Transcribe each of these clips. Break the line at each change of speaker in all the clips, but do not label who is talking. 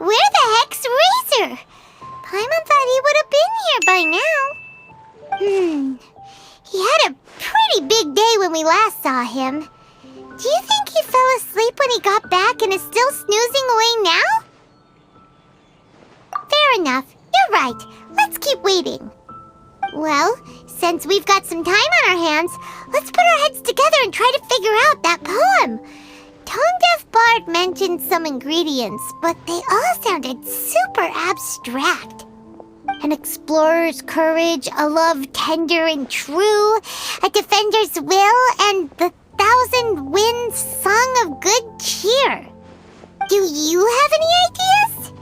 Where the heck's Razor? Paimon thought he would have been here by now. He had a pretty big day when we last saw him. Do you think he fell asleep when he got back and is still snoozing away now? Fair enough. You're right. Let's keep waiting. Well, since we've got some time on our hands, let's put our heads together and try to figure out that poem. Tone-deaf Bard mentioned some ingredients, but they all sounded super abstract. An explorer's courage, a love tender and true, a defender's will, and the 1,000 winds song of good cheer. Do you have any ideas?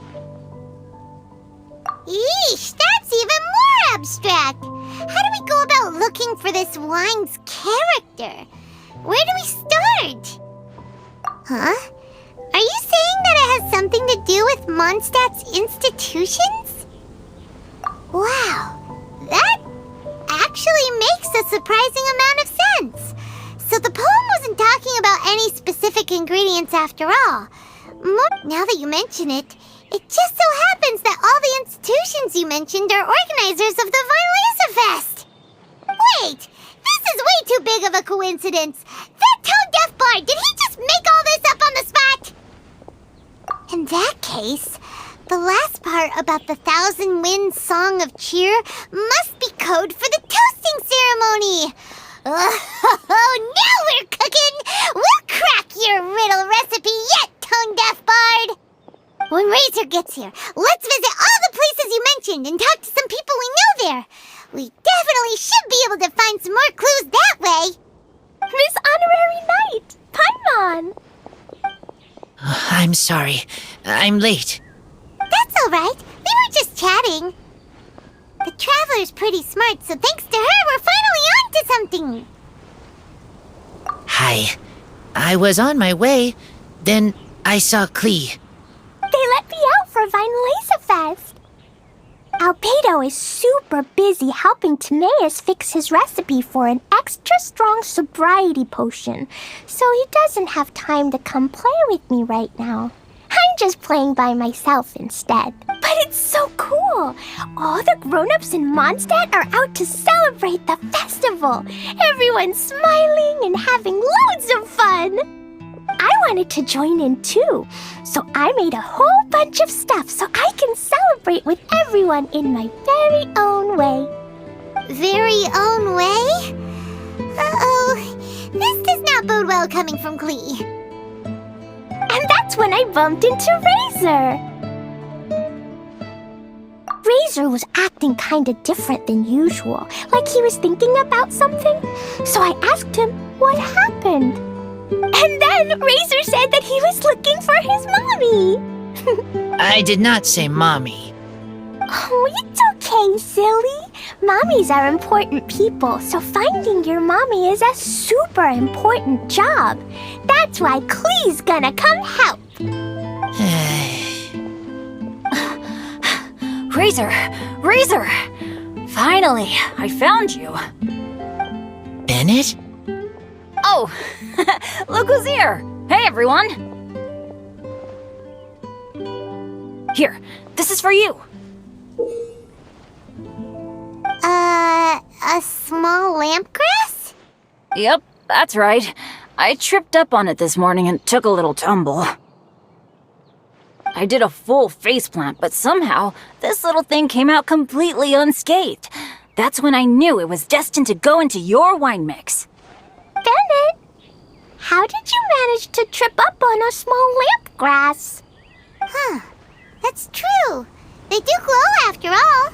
Eesh, that's even more abstract. How do we go about looking for this wine's character? Where do we start? Huh? Are you saying that it has something to do with Mondstadt's institutions? Wow, that actually makes a surprising amount of sense. So the poem wasn't talking about any specific ingredients after all. Now that you mention it, it just so happens that all the institutions you mentioned are organizers of the Weinlesefest. Wait, this is way too big of a coincidence. That tone-deaf bard, did he just make all this up on the spot? In that case, the last part about the 1,000 winds song of cheer must be code for the toasting ceremony. Oh, now we're cooking! We'll crack your riddle recipe yet, tone-deaf bard! When Razor gets here, let's visit all the places you mentioned and talk to some people we know there. We definitely should be able to find some more clues that way.
Miss Honorary Knight, Paimon!
I'm sorry. I'm late.
That's all right. We were just chatting. The Traveler's pretty smart, so thanks to her, we're finally on to something.
Hi. I was on my way. Then I saw Klee.
They let me out for Weinlesefest. Albedo is super busy helping Timaeus fix his recipe for an extra strong sobriety potion, so he doesn't have time to come play with me right now. I'm just playing by myself instead. But it's so cool! All the grown-ups in Mondstadt are out to celebrate the festival. Everyone's smiling and having loads of fun. I wanted to join in too, so I made a whole bunch of stuff so I can celebrate with everyone in my very own way.
Very own way? Uh-oh. This does not bode well coming from Klee.
And that's when I bumped into Razor. Razor was acting kinda different than usual, like he was thinking about something. So I asked him what happened. And then Razor said that he was looking for his mommy.
I did not say mommy.
Oh, it's okay, silly. Mommies are important people, so finding your mommy is a super important job. That's why Klee's gonna come help.
Razor! Finally, I found you.
Bennett?
Oh, look who's here. Hey, everyone. Here, this is for you.
A small lampgrass?
Yep, that's right. I tripped up on it this morning and took a little tumble. I did a full faceplant, but somehow this little thing came out completely unscathed. That's when I knew it was destined to go into your wine mix.
Bennett, how did you manage to trip up on a small lampgrass?
Huh. That's true. They do glow after all.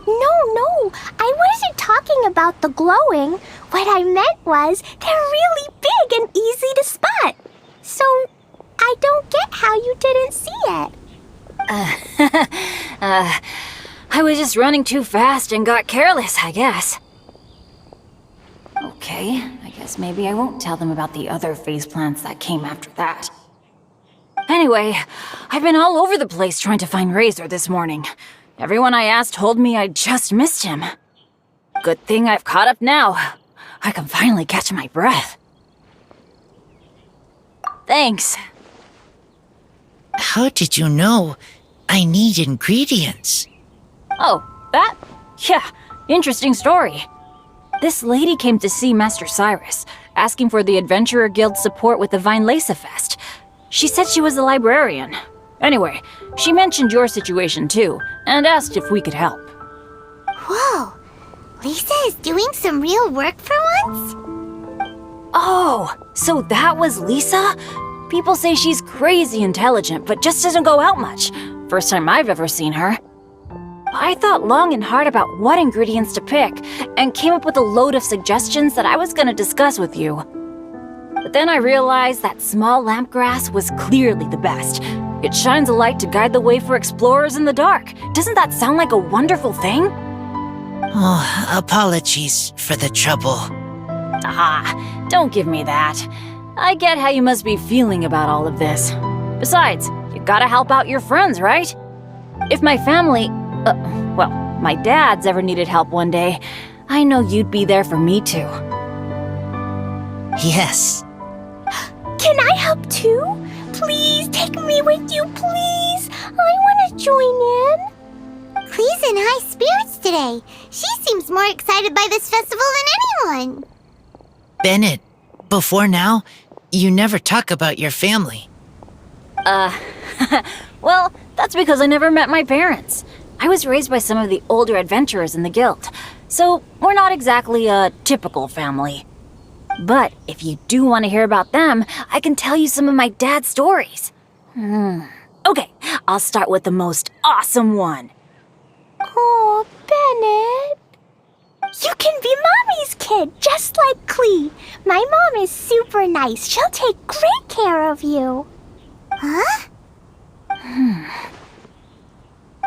No, I wasn't talking about the glowing. What I meant was they're really big and easy to spot. So I don't get how you didn't see it.
I was just running too fast and got careless, I guess. Okay, I guess maybe I won't tell them about the other faceplants that came after that. Anyway, I've been all over the place trying to find Razor this morning. Everyone I asked told me I just missed him. Good thing I've caught up now. I can finally catch my breath. Thanks.
how did you know I need ingredients?
Oh, that? Yeah, interesting story. This lady came to see Master Cyrus, asking for the Adventurer Guild's support with the Weinlesefest. She said she was a librarian. Anyway, she mentioned your situation too, and asked if we could help.
Whoa, Lisa is doing some real work for once?
Oh, so that was Lisa? People say she's crazy intelligent, but just doesn't go out much. First time I've ever seen her. I thought long and hard about what ingredients to pick, and came up with a load of suggestions that I was gonna discuss with you. But then I realized that small lampgrass was clearly the best. It shines a light to guide the way for explorers in the dark. Doesn't that sound like a wonderful thing?
Oh, apologies for the trouble.
Ah, don't give me that. I get how you must be feeling about all of this. Besides, you gotta help out your friends, right? If my family, well, my dad's ever needed help one day, I know you'd be there for me too.
Yes.
Can I help too? Please take me with you, please. I want to join in.
Clee's in high spirits today. She seems more excited by this festival than anyone.
Bennett, before now, you never talk about your family.
Well, that's because I never met my parents. I was raised by some of the older adventurers in the guild, so we're not exactly a typical family. But if you do want to hear about them, I can tell you some of my dad's stories. Okay, I'll start with the most awesome one.
Oh, Bennett. You can be Mommy's kid, just like Clee. My mom is super nice. She'll take great care of you.
Huh?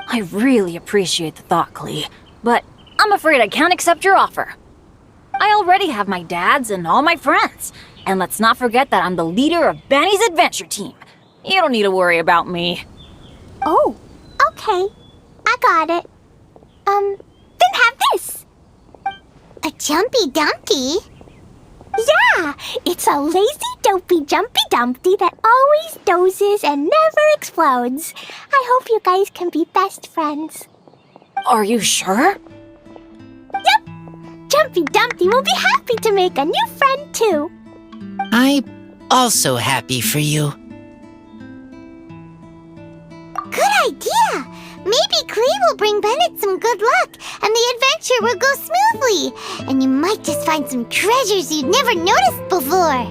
I really appreciate the thought, Clee, but I'm afraid I can't accept your offer. I already have my dad's and all my friends. And let's not forget that I'm the leader of Benny's adventure team. You don't need to worry about me.
Oh, okay. I got it. Then have this.
A jumpy dumpty?
Yeah, it's a lazy, dopey, jumpy dumpty that always dozes and never explodes. I hope you guys can be best friends.
Are you sure?
Yep. Jumpy Dumpty will be happy to make a new friend too.
I'm also happy for you.
Good idea! Maybe Clee will bring Bennett some good luck, and the adventure will go smoothly. And you might just find some treasures you'd never noticed before.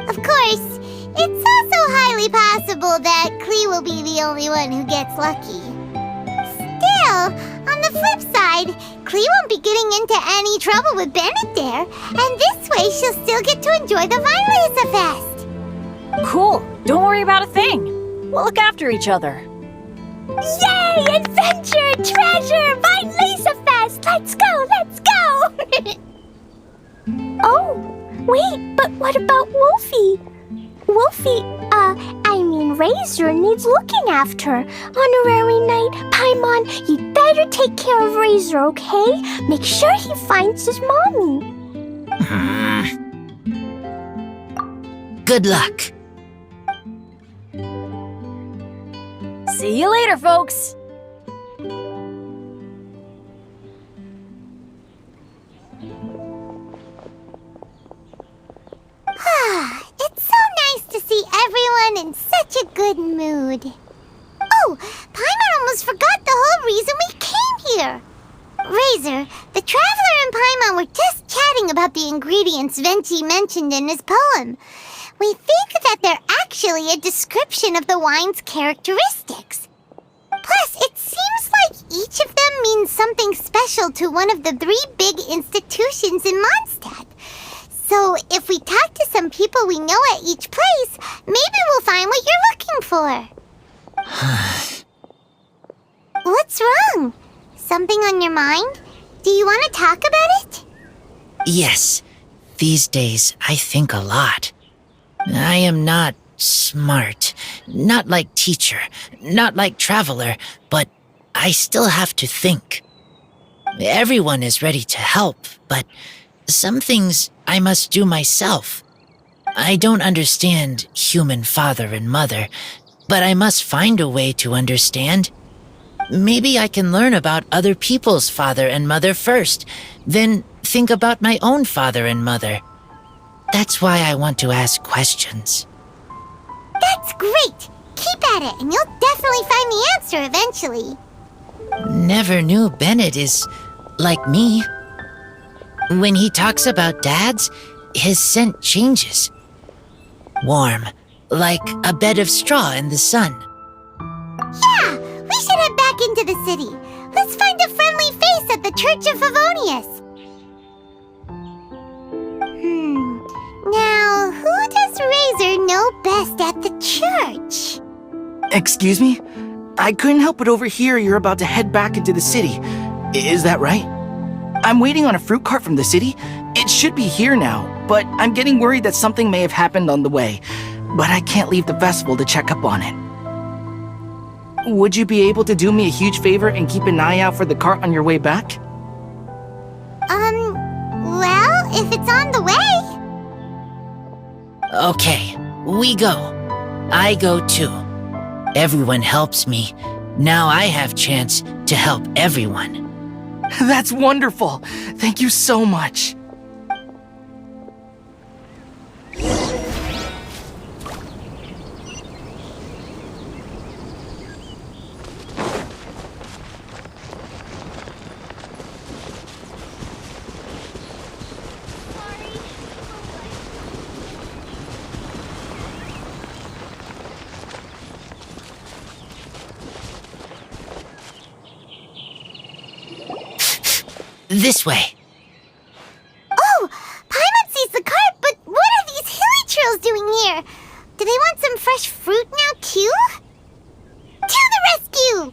Of course, it's also highly possible that Clee will be the only one who gets lucky. Still, on the flip side, Clee won't be getting into any trouble with Bennett there, and this way she'll still get to enjoy the Weinlesefest.
Cool. Don't worry about a thing. We'll look after each other.
Yay! Adventure! Treasure! Weinlesefest! Let's go! Let's go! Oh, wait, but what about Wolfie? Wolfie, Razor needs looking after. Honorary Knight, Paimon, you'd better take care of Razor, okay? Make sure he finds his mommy.
Good luck.
See you later, folks.
It's so nice to see everyone in such a good mood. Oh, Paimon almost forgot the whole reason we came here. Razor, the Traveler and Paimon were just chatting about the ingredients Venti mentioned in his poem. We think that they're actually a description of the wine's characteristics. Plus, it seems like each of them means something special to one of the 3 big institutions in Mondstadt. So, if we talk to some people we know at each place, maybe we'll find what you're looking for. What's wrong? Something on your mind? Do you want to talk about it?
Yes, these days I think a lot. I am not smart, not like teacher, not like traveler, but I still have to think. Everyone is ready to help, but some things I must do myself. I don't understand human father and mother, but I must find a way to understand. Maybe I can learn about other people's father and mother first, then think about my own father and mother. That's why I want to ask questions.
That's great! Keep at it, and you'll definitely find the answer eventually.
Never knew Bennett is like me. When he talks about dads, his scent changes. Warm, like a bed of straw in the sun.
Yeah, we should head back into the city. Let's find a friendly face at the Church of Favonius. Now, who does Razor know best at the church?
Excuse me? I couldn't help but overhear you're about to head back into the city. Is that right? I'm waiting on a fruit cart from the city. It should be here now, but I'm getting worried that something may have happened on the way. But I can't leave the festival to check up on it. Would you be able to do me a huge favor and keep an eye out for the cart on your way back?
Well, if it's on the way.
Okay, we go. I go too. Everyone helps me. Now I have chance to help everyone.
That's wonderful. Thank you so much.
This way.
Oh, Paimon sees the cart, but what are these hilly trails doing here? Do they want some fresh fruit now, too? To the rescue!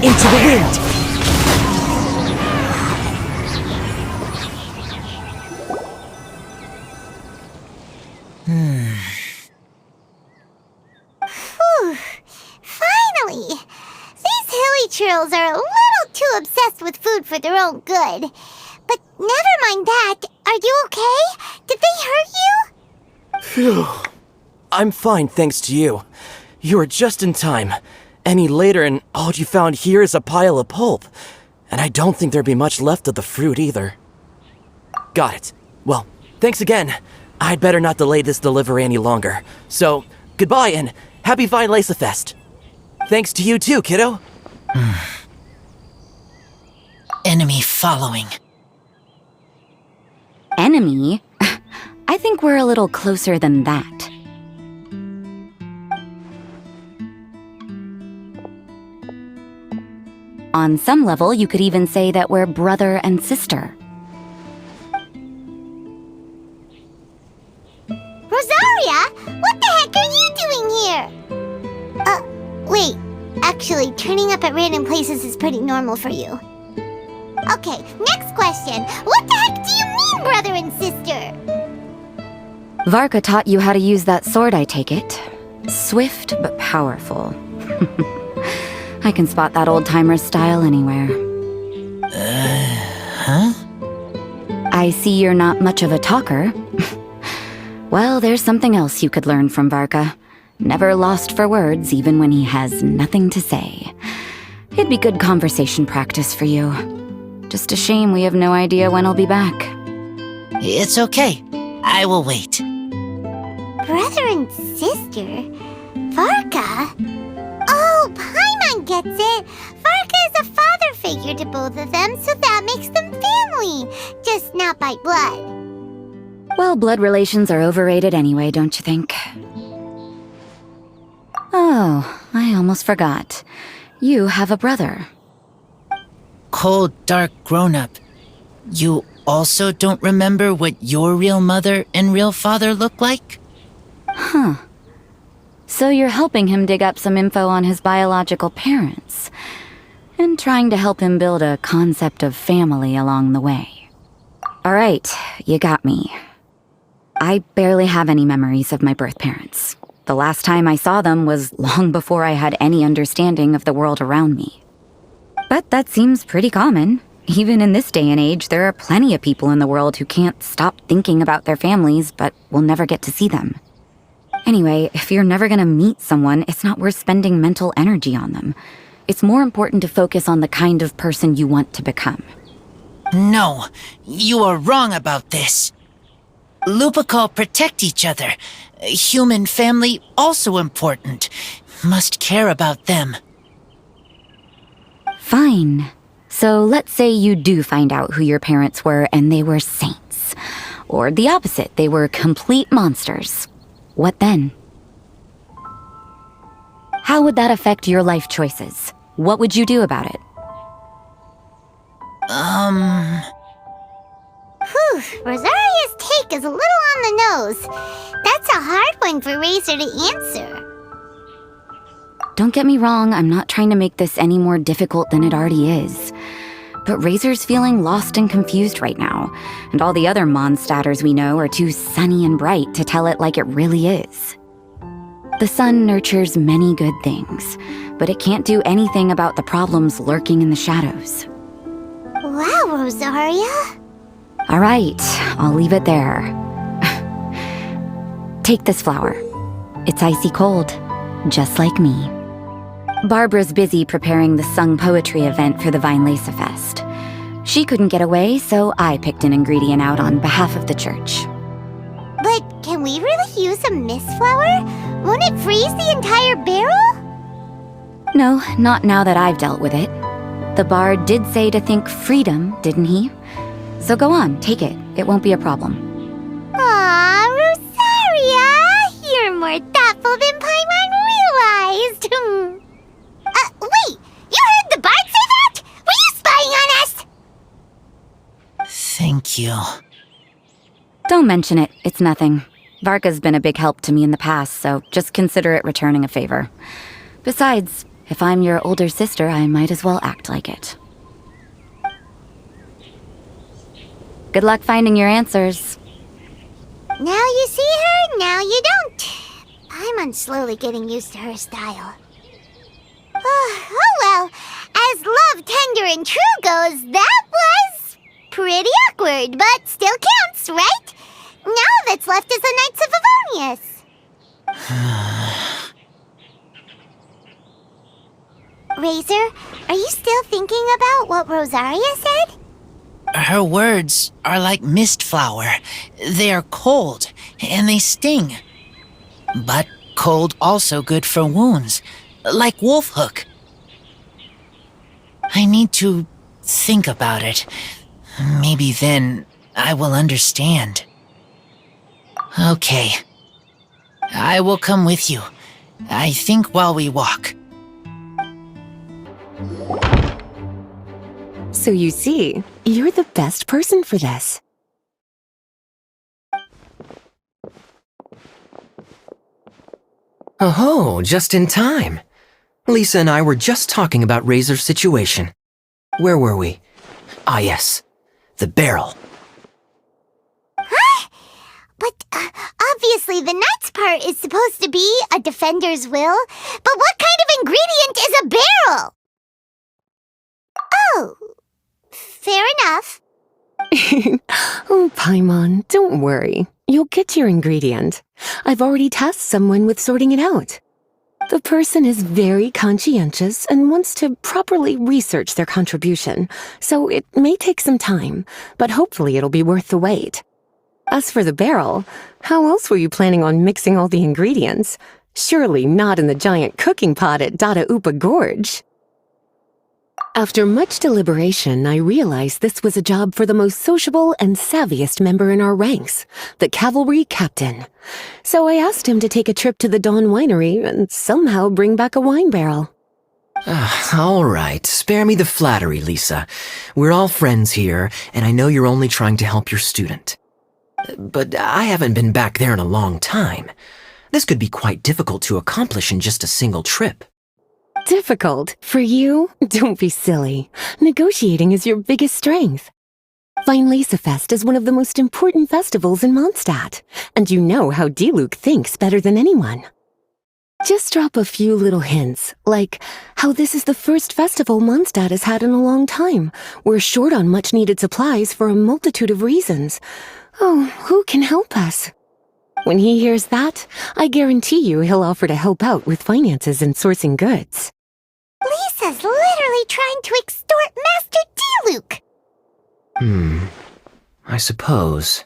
Into the wind!
Whew. Finally! These hilly trails are a little too obsessed with food for their own good. But never mind that. Are you okay? Did they hurt you?
Phew. I'm fine, thanks to you. You were just in time. Any later and all you found here is a pile of pulp. And I don't think there'd be much left of the fruit either. Got it. Well, thanks again. I'd better not delay this delivery any longer. So, goodbye and happy Weinlesefest. Thanks to you too, kiddo.
Enemy following.
Enemy? I think we're a little closer than that. On some level, you could even say that we're brother and sister.
Rosaria, what the heck are you doing here? Wait. Actually, turning up at random places is pretty normal for you. Okay, next question. What the heck do you mean, brother and sister?
Varka taught you how to use that sword, I take it. Swift but powerful. I can spot that old-timer's style anywhere.
Huh?
I see you're not much of a talker. Well, there's something else you could learn from Varka. Never lost for words, even when he has nothing to say. It'd be good conversation practice for you. Just a shame we have no idea when he'll be back.
It's okay. I will wait.
Brother and sister? Varka? Oh, Paimon gets it. Varka is a father figure to both of them, so that makes them family. Just not by blood.
Well, blood relations are overrated anyway, don't you think? Oh, I almost forgot. You have a brother.
Cold, dark grown-up. You also don't remember what your real mother and real father look like?
Huh. So you're helping him dig up some info on his biological parents, and trying to help him build a concept of family along the way. All right, you got me. I barely have any memories of my birth parents. The last time I saw them was long before I had any understanding of the world around me. But that seems pretty common. Even in this day and age, there are plenty of people in the world who can't stop thinking about their families, but will never get to see them. Anyway, if you're never gonna meet someone, it's not worth spending mental energy on them. It's more important to focus on the kind of person you want to become.
No, you are wrong about this. Lupical protect each other. Human family also important. Must care about them.
Fine. So let's say you do find out who your parents were and they were saints. Or the opposite, they were complete monsters. What then? How would that affect your life choices? What would you do about it?
Rosaria's take is a little on the nose. That's a hard one for Razor to answer.
Don't get me wrong, I'm not trying to make this any more difficult than it already is. But Razor's feeling lost and confused right now, and all the other Mondstadters we know are too sunny and bright to tell it like it really is. The sun nurtures many good things, but it can't do anything about the problems lurking in the shadows.
Wow, Rosaria.
All right, I'll leave it there. Take this flower. It's icy cold, just like me. Barbara's busy preparing the sung poetry event for the Weinlesefest. She couldn't get away, so I picked an ingredient out on behalf of the church.
But can we really use a mist flower? Won't it freeze the entire barrel?
No, not now that I've dealt with it. The bard did say to think freedom, didn't he? So go on, take it. It won't be a problem.
Aw, Rosaria! You're more thoughtful than Paimon realized. Wait! You heard the bard say that? Were you spying on us?
Thank you.
Don't mention it. It's nothing. Varka's been a big help to me in the past, so just consider it returning a favor. Besides, if I'm your older sister, I might as well act like it. Good luck finding your answers.
Now you see her, now you don't. Paimon's slowly getting used to her style. Oh well, as love, tender, and true goes, that was pretty awkward, but still counts, right? Now that's left is the Knights of Favonius. Razor, are you still thinking about what Rosaria said?
Her words are like mist flower. They are cold, and they sting. But cold also good for wounds, like wolf hook. I need to think about it. Maybe then I will understand. Okay. I will come with you. I think while we walk.
So you see, you're the best person for this.
Oh, just in time. Lisa and I were just talking about Razor's situation. Where were we? Ah, yes. The barrel.
Huh? But obviously the Knights part is supposed to be a defender's will. But what kind of ingredient is a barrel? Oh, fair enough.
Oh, Paimon, don't worry. You'll get your ingredient. I've already tasked someone with sorting it out. The person is very conscientious and wants to properly research their contribution, so it may take some time, but hopefully it'll be worth the wait. As for the barrel, how else were you planning on mixing all the ingredients? Surely not in the giant cooking pot at Dada Upa Gorge. After much deliberation, I realized this was a job for the most sociable and savviest member in our ranks, the cavalry captain. So I asked him to take a trip to the Dawn Winery and somehow bring back a wine barrel.
All right, spare me the flattery, Lisa. We're all friends here, and I know you're only trying to help your student. But I haven't been back there in a long time. This could be quite difficult to accomplish in just a single trip.
Difficult? For you? Don't be silly. Negotiating is your biggest strength. Weinlesefest is one of the most important festivals in Mondstadt, and you know how Diluc thinks better than anyone. Just drop a few little hints, like how this is the first festival Mondstadt has had in a long time. We're short on much-needed supplies for a multitude of reasons. Oh, who can help us? When he hears that, I guarantee you he'll offer to help out with finances and sourcing goods.
Lisa's literally trying to extort Master Diluc.
I suppose.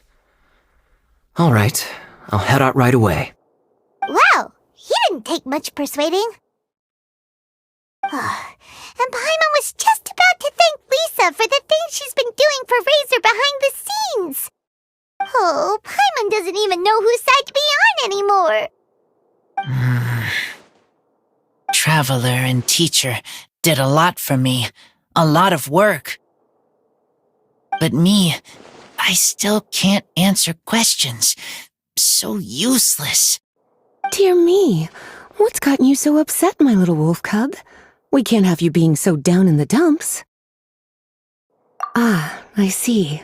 All right, I'll head out right away.
Wow, he didn't take much persuading. And Paimon was just about to thank Lisa for the things she's been doing for Razor behind the scenes. Oh, Paimon doesn't even know whose side to be on anymore.
Traveler and teacher did a lot for me, a lot of work. But me, I still can't answer questions. So useless.
Dear me, what's gotten you so upset, my little wolf cub? We can't have you being so down in the dumps. Ah, I see.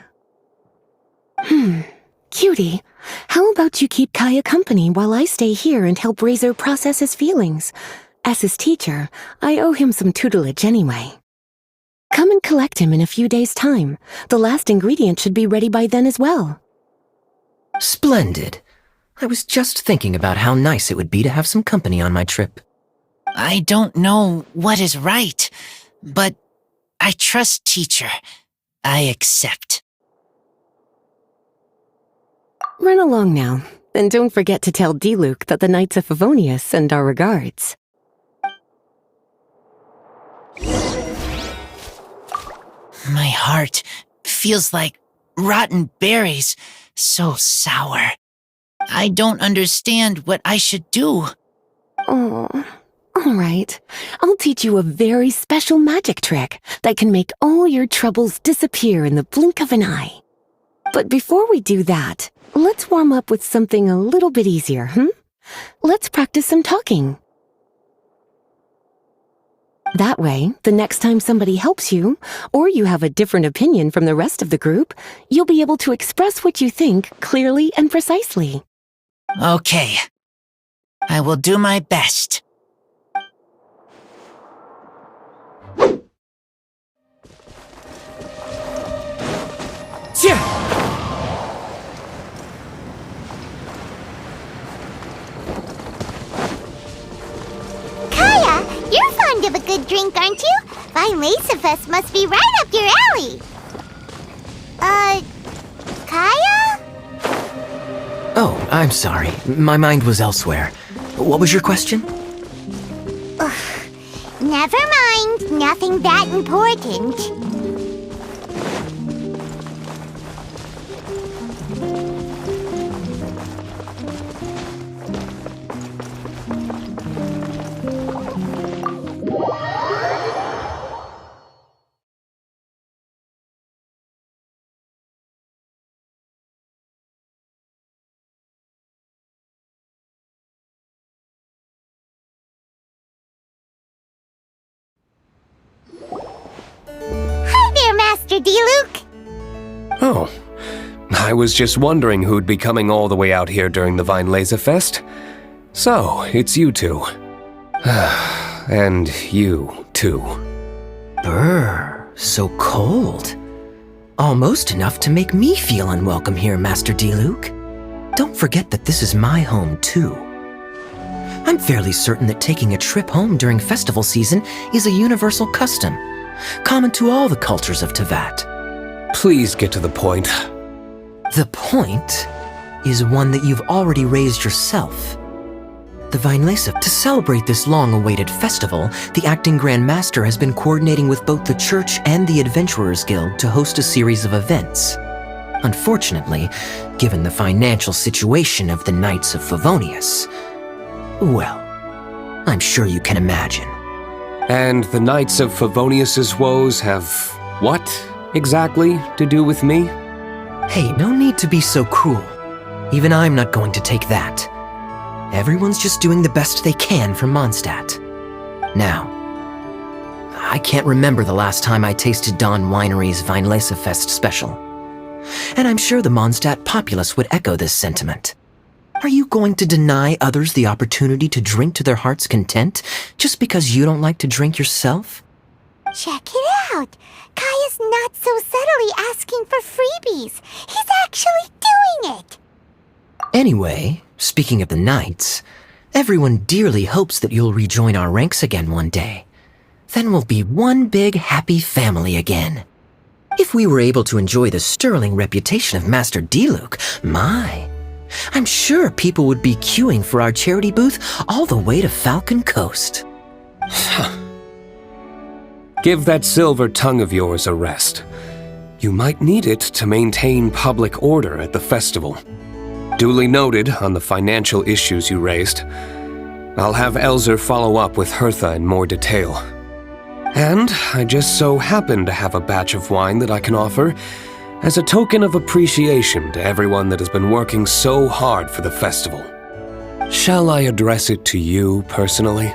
Cutie, how about you keep Kaeya company while I stay here and help Razor process his feelings? As his teacher, I owe him some tutelage anyway. Come and collect him in a few days' time. The last ingredient should be ready by then as well.
Splendid. I was just thinking about how nice it would be to have some company on my trip.
I don't know what is right, but I trust teacher. I accept.
Run along now, and don't forget to tell Diluc that the Knights of Favonius send our regards.
My heart feels like rotten berries, so sour. I don't understand what I should do.
Oh, all right. I'll teach you a very special magic trick that can make all your troubles disappear in the blink of an eye. But before we do that, let's warm up with something a little bit easier, Let's practice some talking. That way, the next time somebody helps you, or you have a different opinion from the rest of the group, you'll be able to express what you think clearly and precisely.
Okay. I will do my best.
Kaeya, you're fond of a good drink, aren't you? Weinlesefest must be right up your alley. Kaeya?
Oh, I'm sorry. My mind was elsewhere. What was your question?
Never mind, nothing that important. Master Diluc?
Oh, I was just wondering who'd be coming all the way out here during the Weinlesefest. So, it's you two. And you, too.
Brr, so cold. Almost enough to make me feel unwelcome here, Master Diluc. Don't forget that this is my home, too. I'm fairly certain that taking a trip home during festival season is a universal custom, common to all the cultures of Teyvat.
Please get to the point.
The point is one that you've already raised yourself. The Weinlesefest. To celebrate this long-awaited festival, the acting Grand Master has been coordinating with both the Church and the Adventurers Guild to host a series of events. Unfortunately, given the financial situation of the Knights of Favonius, well, I'm sure you can imagine.
And the Knights of Favonius's woes have what, exactly, to do with me?
Hey, no need to be so cruel. Even I'm not going to take that. Everyone's just doing the best they can for Mondstadt. Now, I can't remember the last time I tasted Dawn Winery's Weinlesefest special. And I'm sure the Mondstadt populace would echo this sentiment. Are you going to deny others the opportunity to drink to their heart's content just because you don't like to drink yourself?
Check it out. Kaeya's not so subtly asking for freebies. He's actually doing it.
Anyway, speaking of the knights, everyone dearly hopes that you'll rejoin our ranks again one day. Then we'll be one big happy family again. If we were able to enjoy the sterling reputation of Master Diluc, I'm sure people would be queuing for our charity booth all the way to Falcon Coast.
Give that silver tongue of yours a rest. You might need it to maintain public order at the festival. Duly noted on the financial issues you raised. I'll have Elzer follow up with Hertha in more detail. And I just so happen to have a batch of wine that I can offer as a token of appreciation to everyone that has been working so hard for the festival. Shall I address it to you personally?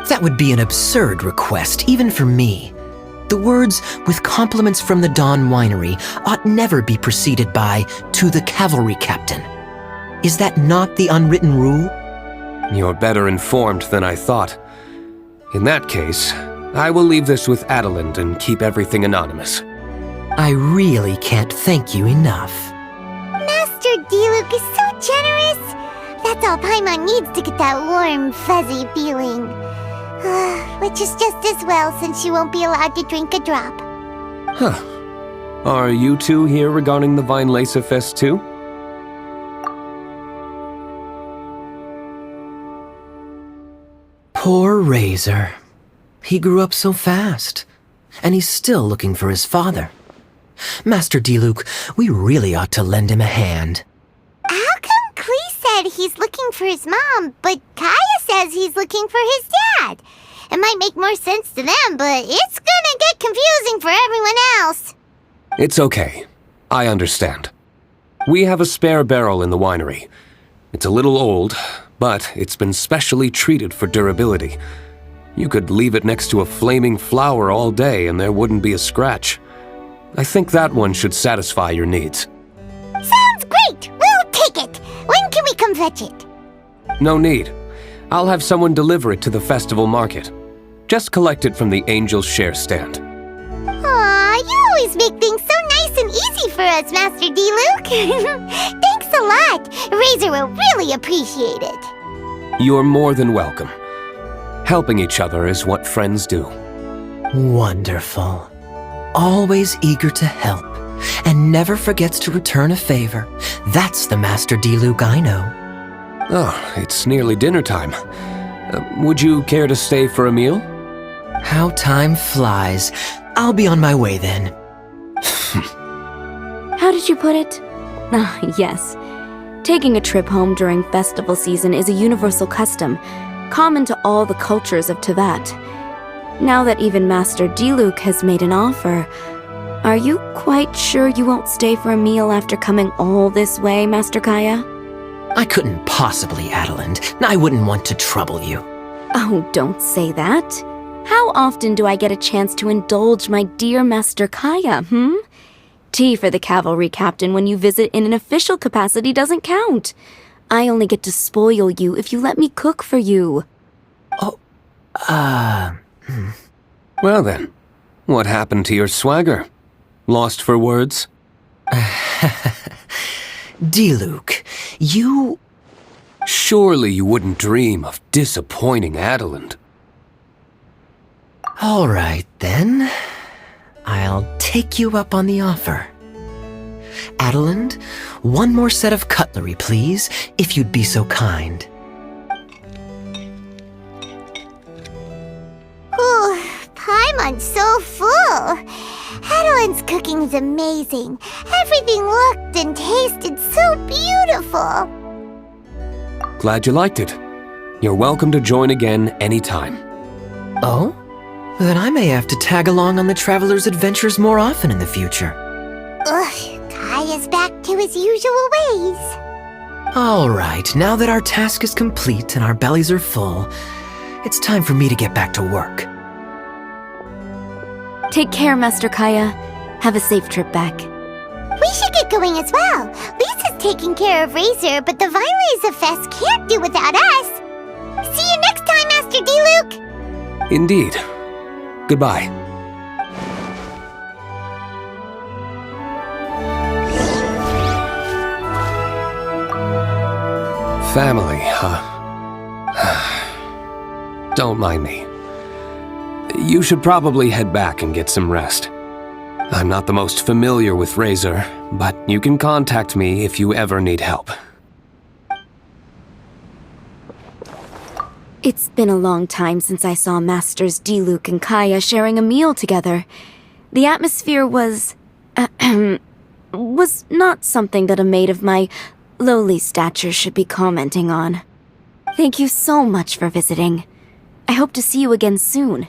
That would be an absurd request, even for me. The words, "with compliments from the Dawn Winery," ought never be preceded by, "to the cavalry captain." Is that not the unwritten rule?
You're better informed than I thought. In that case, I will leave this with Adelind and keep everything anonymous.
I really can't thank you enough.
Master Diluc is so generous. That's all Paimon needs to get that warm, fuzzy feeling. Which is just as well since she won't be allowed to drink a drop.
Huh. Are you two here regarding the Weinlesefest too?
Poor Razor. He grew up so fast, and he's still looking for his father. Master Diluc, we really ought to lend him a hand.
How come Klee said he's looking for his mom, but Kaeya says he's looking for his dad? It might make more sense to them, but it's gonna get confusing for everyone else.
It's okay. I understand. We have a spare barrel in the winery. It's a little old, but it's been specially treated for durability. You could leave it next to a flaming flower all day and there wouldn't be a scratch. I think that one should satisfy your needs.
Sounds great! We'll take it! When can we come fetch it?
No need. I'll have someone deliver it to the festival market. Just collect it from the Angel's Share stand.
Aw, you always make things so nice and easy for us, Master Diluc. Thanks a lot. Razor will really appreciate it.
You're more than welcome. Helping each other is what friends do.
Wonderful. Always eager to help, and never forgets to return a favor. That's the Master Diluc I know.
Oh, it's nearly dinner time. Would you care to stay for a meal?
How time flies. I'll be on my way then.
How did you put it? Ah, yes. Taking a trip home during festival season is a universal custom, common to all the cultures of Teyvat. Now that even Master Diluc has made an offer, are you quite sure you won't stay for a meal after coming all this way, Master Kaeya?
I couldn't possibly, Adelind. I wouldn't want to trouble you.
Oh, don't say that. How often do I get a chance to indulge my dear Master Kaeya, Tea for the cavalry captain when you visit in an official capacity doesn't count. I only get to spoil you if you let me cook for you.
Well then, what happened to your swagger? Lost for words?
Diluc, you...
Surely you wouldn't dream of disappointing Adelind.
All right, then. I'll take you up on the offer. Adelind, one more set of cutlery, please, if you'd be so kind.
Ooh, Paimon's so full. Adelind's cooking's amazing. Everything looked and tasted so beautiful.
Glad you liked it. You're welcome to join again anytime.
Oh? Then I may have to tag along on the Traveler's adventures more often in the future.
Ugh, Kaeya's back to his usual ways.
All right, now that our task is complete and our bellies are full, it's time for me to get back to work.
Take care, Master Kaeya. Have a safe trip back.
We should going as well. Lisa's taking care of Razor, but the Weinlesefest can't do without us. See you next time, Master Diluc!
Indeed. Goodbye. Family, huh? Don't mind me. You should probably head back and get some rest. I'm not the most familiar with Razor, but you can contact me if you ever need help.
It's been a long time since I saw Masters Diluc and Kaeya sharing a meal together. The atmosphere was not something that a maid of my lowly stature should be commenting on. Thank you so much for visiting. I hope to see you again soon.